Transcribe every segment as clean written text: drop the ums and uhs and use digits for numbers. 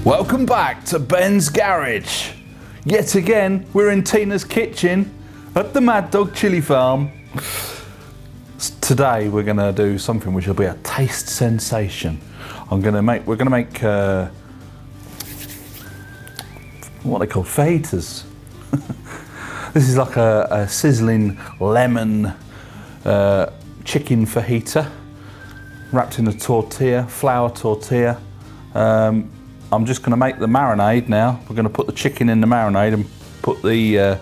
Welcome back to Ben's Garage. Yet again, we're in Tina's kitchen at the Mad Dog Chili Farm. Today we're going to do something which will be a taste sensation. We're going to make what are they called? Fajitas. This is like a sizzling lemon chicken fajita wrapped in a tortilla, flour tortilla. I'm just going to make the marinade now. We're going to put the chicken in the marinade and put the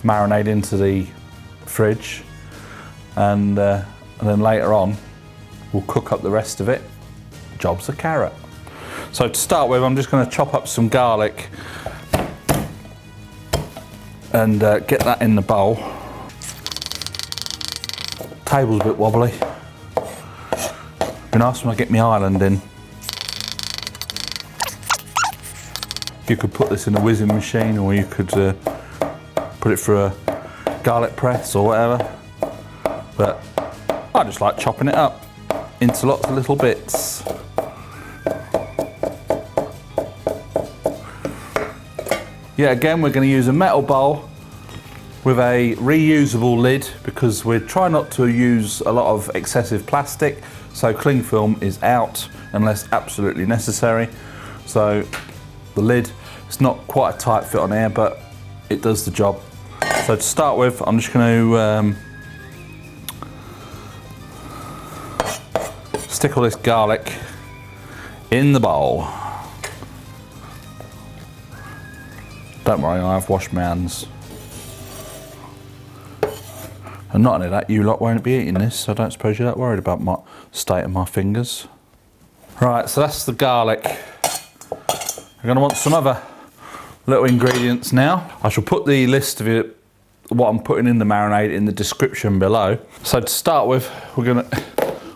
marinade into the fridge, and then later on we'll cook up the rest of it. Job's a carrot. So to start with, I'm just going to chop up some garlic and get that in the bowl. Table's a bit wobbly. Be nice when I get my island in. You could put this in a whizzing machine, or you could put it through a garlic press or whatever. But I just like chopping it up into lots of little bits. Yeah, again, we're going to use a metal bowl with a reusable lid because we're trying not to use a lot of excessive plastic, so cling film is out unless absolutely necessary. So the lid, it's not quite a tight fit on here, but it does the job. So to start with, I'm just going to stick all this garlic in the bowl. Don't worry, I've washed my hands. And not only that, you lot won't be eating this, so I don't suppose you're that worried about my state of my fingers. Right, so that's the garlic. We're going to want some other little ingredients now. I shall put the list of it, what I'm putting in the marinade, in the description below. So to start with, we're going to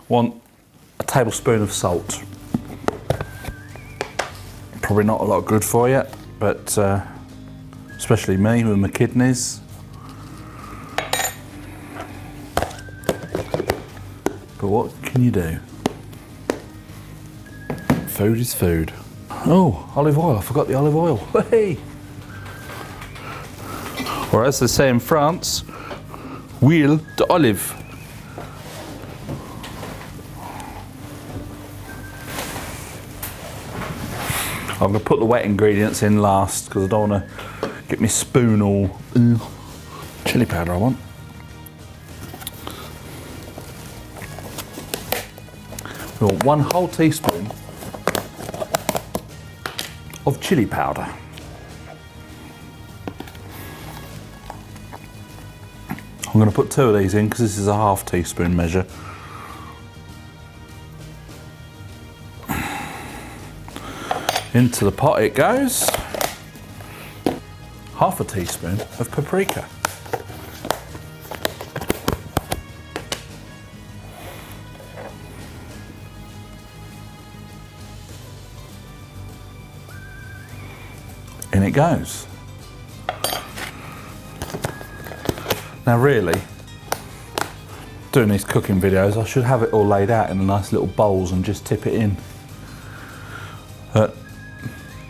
want a tablespoon of salt. Probably not a lot good for you, but especially me with my kidneys. But what can you do? Food is food. Oh, olive oil, I forgot the olive oil. Hey! Or as they say in France, huile d'olive. I'm going to put the wet ingredients in last because I don't want to get my spoon all... Chili powder I want. We want 1 whole teaspoon of chili powder. I'm going to put 2 of these in because this is a ½ teaspoon measure. Into the pot it goes. ½ teaspoon of paprika. In it goes. Now really, doing these cooking videos, I should have it all laid out in the nice little bowls and just tip it in. But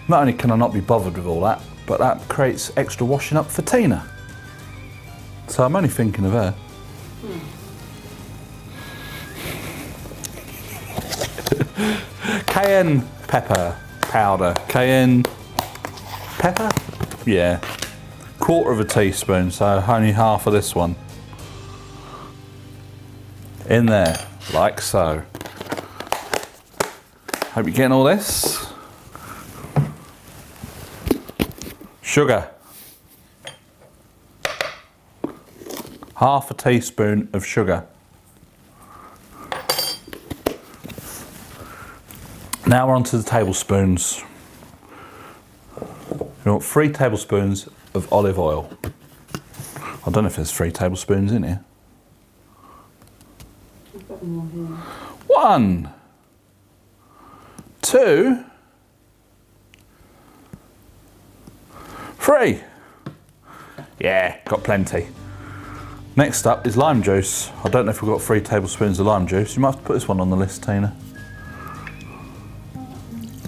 not only can I not be bothered with all that, but that creates extra washing up for Tina. So I'm only thinking of her. Cayenne pepper powder. Cayenne pepper? Yeah. 1/4 teaspoon, so only half of this one. In there, like so. Hope you're getting all this. Sugar. 1/2 teaspoon of sugar. Now we're on to the tablespoons. We want 3 tablespoons of olive oil. I don't know if there's 3 tablespoons in here. I've got more here. 1, 2, 3. Yeah, got plenty. Next up is lime juice. I don't know if we've got 3 tablespoons of lime juice. You might have to put this one on the list, Tina.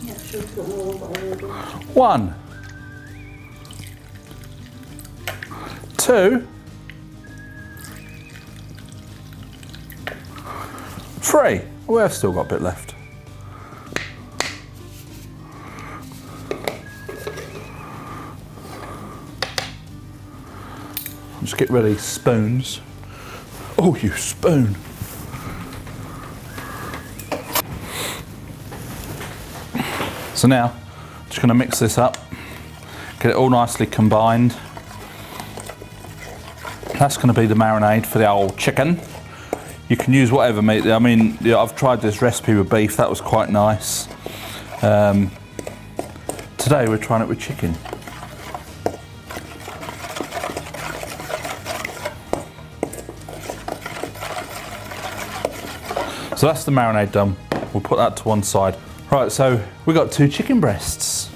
Yeah, sure, it's got more 1, 2, 3. We have still got a bit left. Just get rid of these spoons. Oh, you spoon. So now, just going to mix this up, get it all nicely combined. That's going to be the marinade for the old chicken. You can use whatever meat. I mean, yeah, I've tried this recipe with beef, that was quite nice. Today we're trying it with chicken. So that's the marinade done. We'll put that to one side. Right, so we got 2 chicken breasts.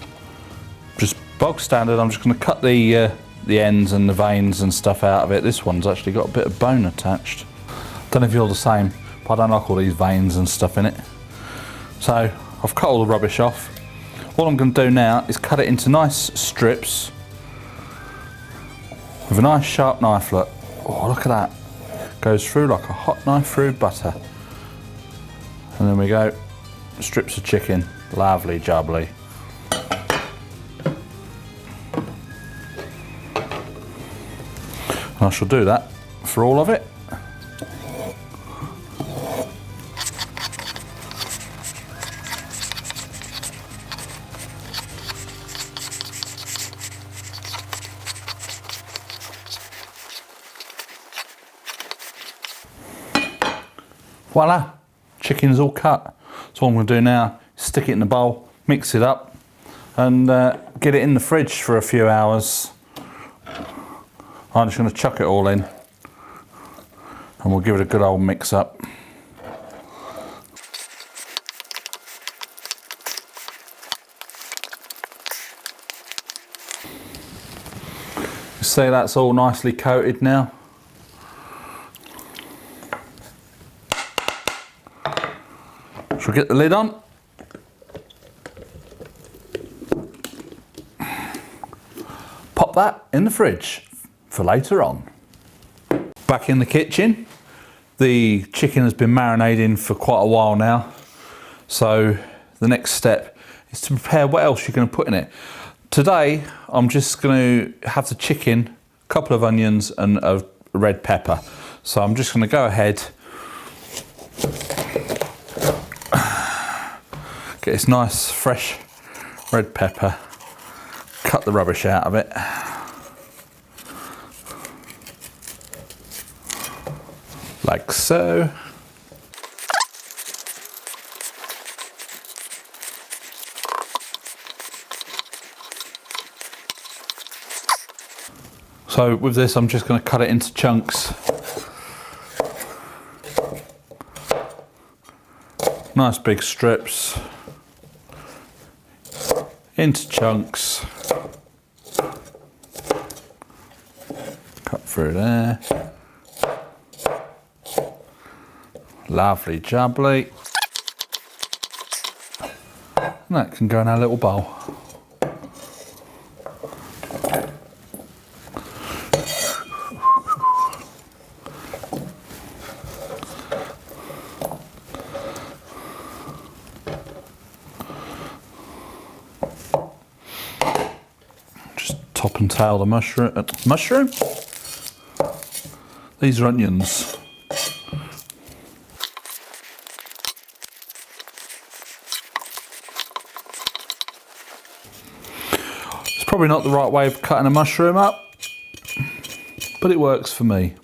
Just bog standard. I'm just going to cut the ends and the veins and stuff out of it. This one's actually got a bit of bone attached. Don't know if you're the same, but I don't like all these veins and stuff in it. So I've cut all the rubbish off. What I'm going to do now is cut it into nice strips with a nice sharp knife. Look, oh, look at that. Goes through like a hot knife through butter. And then we go, strips of chicken, lovely jubbly. I shall do that for all of it. Voila, chicken's all cut. So what I'm going to do now is stick it in the bowl, mix it up, and get it in the fridge for a few hours. I'm just going to chuck it all in, and we'll give it a good old mix up. You see that's all nicely coated now. Shall we get the lid on? Pop that in the fridge for later on. Back in the kitchen. The chicken has been marinating for quite a while now. So the next step is to prepare what else you're going to put in it. Today I'm just going to have the chicken, a couple of onions and a red pepper. So I'm just going to go ahead, get this nice fresh red pepper, cut the rubbish out of it. Like so. So with this I'm just going to cut it into chunks. Nice big strips. Into chunks. Cut through there. Lovely jubbly. And that can go in our little bowl. Just top and tail the mushroom. These are onions. Probably not the right way of cutting a mushroom up, but it works for me.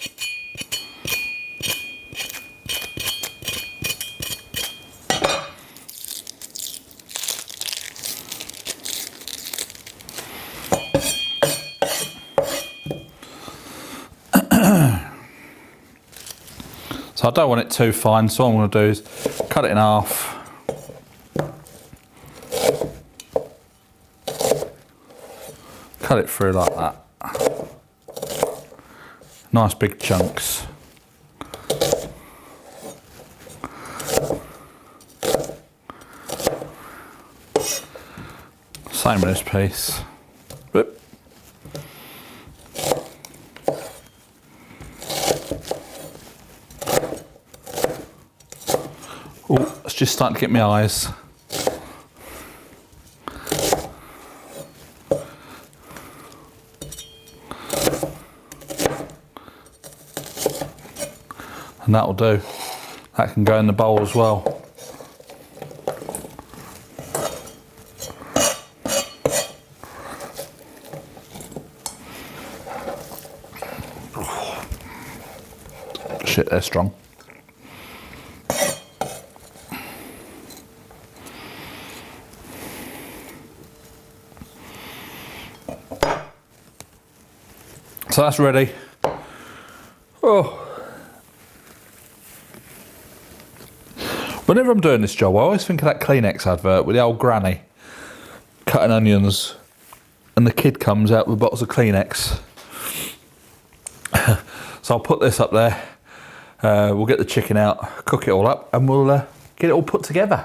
So I don't want it too fine, so what I'm going to do is cut it in half. Cut it through like that. Nice big chunks. Same with this piece. Whoop. Oh, it's just starting to get my eyes. And that'll do. That can go in the bowl as well. Shit, they're strong. So that's ready. Oh. Whenever I'm doing this job, I always think of that Kleenex advert with the old granny cutting onions and the kid comes out with bottles of Kleenex. So I'll put this up there. We'll get the chicken out, cook it all up, and we'll get it all put together.